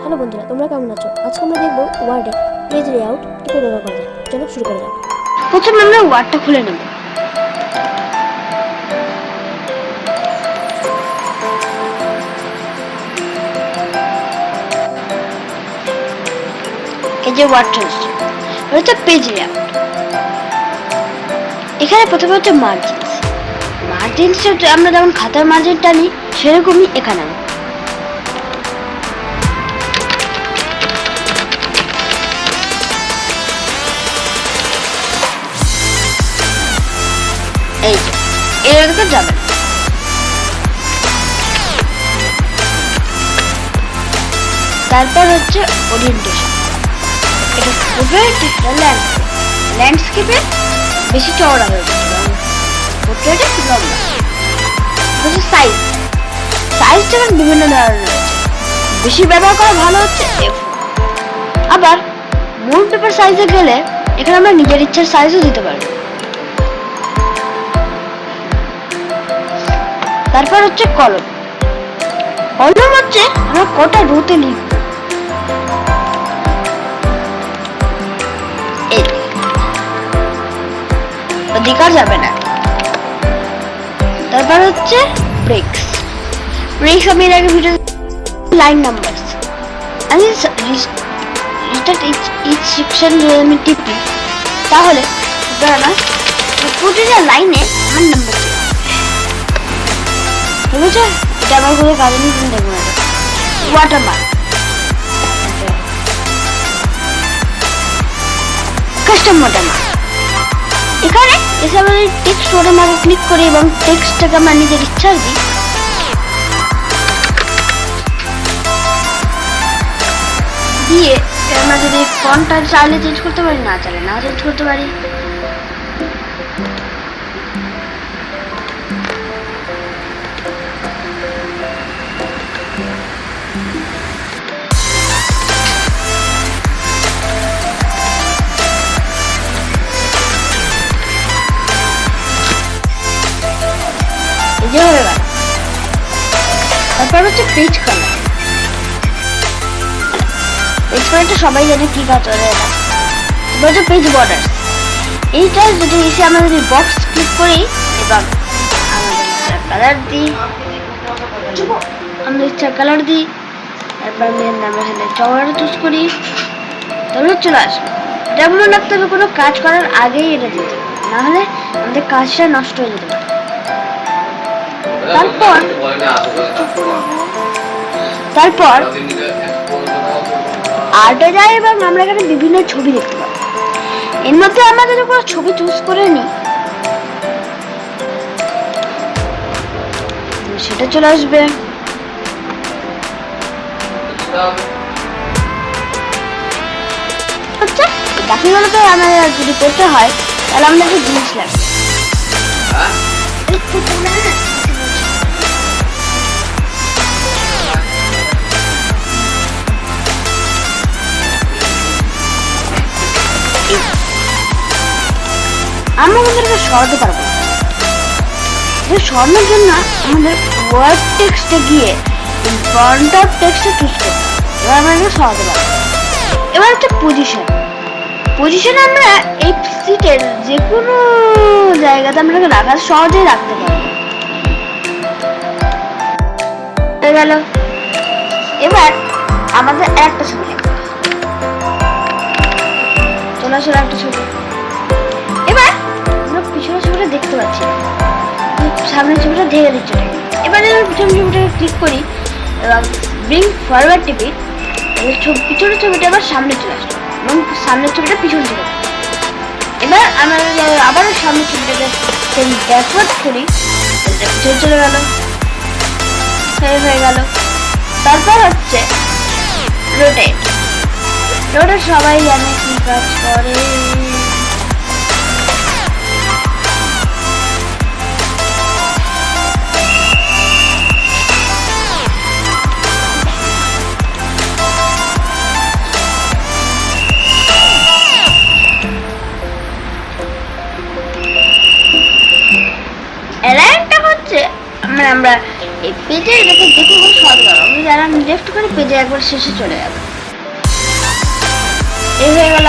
Hello বন্ধুরা, তোমরা কেমন আছো? আজকে আমরা দেখবো ওয়ার্ডে পেজ লেআউট কিভাবে ব্যবহার করা যায়। চলো শুরু করা যাক। প্রথমে আমরা ওয়ার্ডটা খুলে নেব। এই যে ওয়ার্ডটা হচ্ছে পেজ লেআউট। এখানে প্রথমে হচ্ছে মার্জিনসটা আমরা যেমন খাতার মার্জিন টানি সেরকমই এখানে এই যে এরকম যাবে। তারপর হচ্ছে ওরিয়েন্টেশন। এটা ল্যান্ডস্কেপে বেশি চওড়া হয়ে যাচ্ছে, পোর্ট্রেটে লম্বা। হচ্ছে সাইজ যেমন বিভিন্ন ধরনের রয়েছে, বেশি ব্যবহার করা ভালো হচ্ছে F4। আবার মূল পেপার সাইজে গেলে এখানে আমরা নিজের ইচ্ছার সাইজও দিতে পারবো। তারপর হচ্ছে কলম হচ্ছে আমরা কটা রোতে লিখব। অধিকার যাবে না। তারপর হচ্ছে ব্রেকস আমি এর আগে ভিডিও লাইন নাম্বারস আমি রিস্টার্ট ইচ সেকশন যদি আমি টিপি তাহলে না প্রতিটা লাইনে আমার নাম্বার বুঝেছো। এটা আমার কোনো কাজে নেই, তুমি দেখবো না। Watermark custom watermark. এখানে এসে আমরা টেক্সট ওয়াটারমার্কে ক্লিক করি এবং টেক্সটটাকে আমরা নিজের ইচ্ছা দিই। দিয়ে আমরা যদি ফন্টটা চাইলে চেঞ্জ করতে পারি, না চাইলে না চেঞ্জ করতে পারি। তারপর হচ্ছে পেজ কালারটা সবাই জানে কি কাজ করে। এটা পেজ বর্ডার। এইটা যদি এসে আমরা যদি বক্স ক্লিক করি এবং আমাদের ইচ্ছার কালার দিই, তারপর আমরা এখানে চওড়াটা চুজ করি, তাহলে চলে আসবে। যেমন রাখতে হবে কোনো কাজ করার আগেই এটা দিতে, না হলে আমাদের কাজটা নষ্ট হয়ে যেতে পারে। তারপর আর্টে যাই এবং আমরা এখানে বিভিন্ন ছবি দেখতে পাই। এর মধ্যে আমরা যদি কোনো ছবি চুজ করে নিই সেটা চলে আসবে। আচ্ছা, বাকিগুলোতে আমাদের যদি করতে হয় তাহলে আমাদের একটা জিনিস লাগবে। আমরা কিন্তু সরাতে পারবো না। সরানোর জন্য আমাদের ওয়ার্ড টেক্সটে গিয়ে ফন্ট অফ টেক্সটে চুজ করতে হবে। এবার আমরা এটা সরাতে পারবো। এবার হচ্ছে পজিশন আমরা এই সিটের যে কোনো জায়গাতে আমরা রাখার সহজেই রাখতে পারবো। হয়ে গেল। এবার আমাদের একটা ছবি চলে আসলে একটা ছবি। এবার আমরা পিছনের ছবিটা দেখতে পাচ্ছি, সামনের ছবিটা ধেয়ে দিচ্ছে। এবার পিছনের ছবিটাকে ক্লিক করি এবং ব্রিং ফরওয়ার্ড টিপি, পিছনের ছবিটা আবার সামনে চলে আসলো এবং সামনের ছবিটা পিছনে চলে আসলো। এবার আমরা আবার সামনের ছবিটাকে ব্যাকওয়ার্ড করি, পিছনে চলে গেল, হয়ে গেল। তারপর হচ্ছে রোটেট সবাই জানে কি কাজ করে। আমরা এই পেজে এটাকে একটু করে শর্ট করো, আমি যারা লেফট করে পেজে একবার শেষে চলে যাবে। এই হয়ে গেল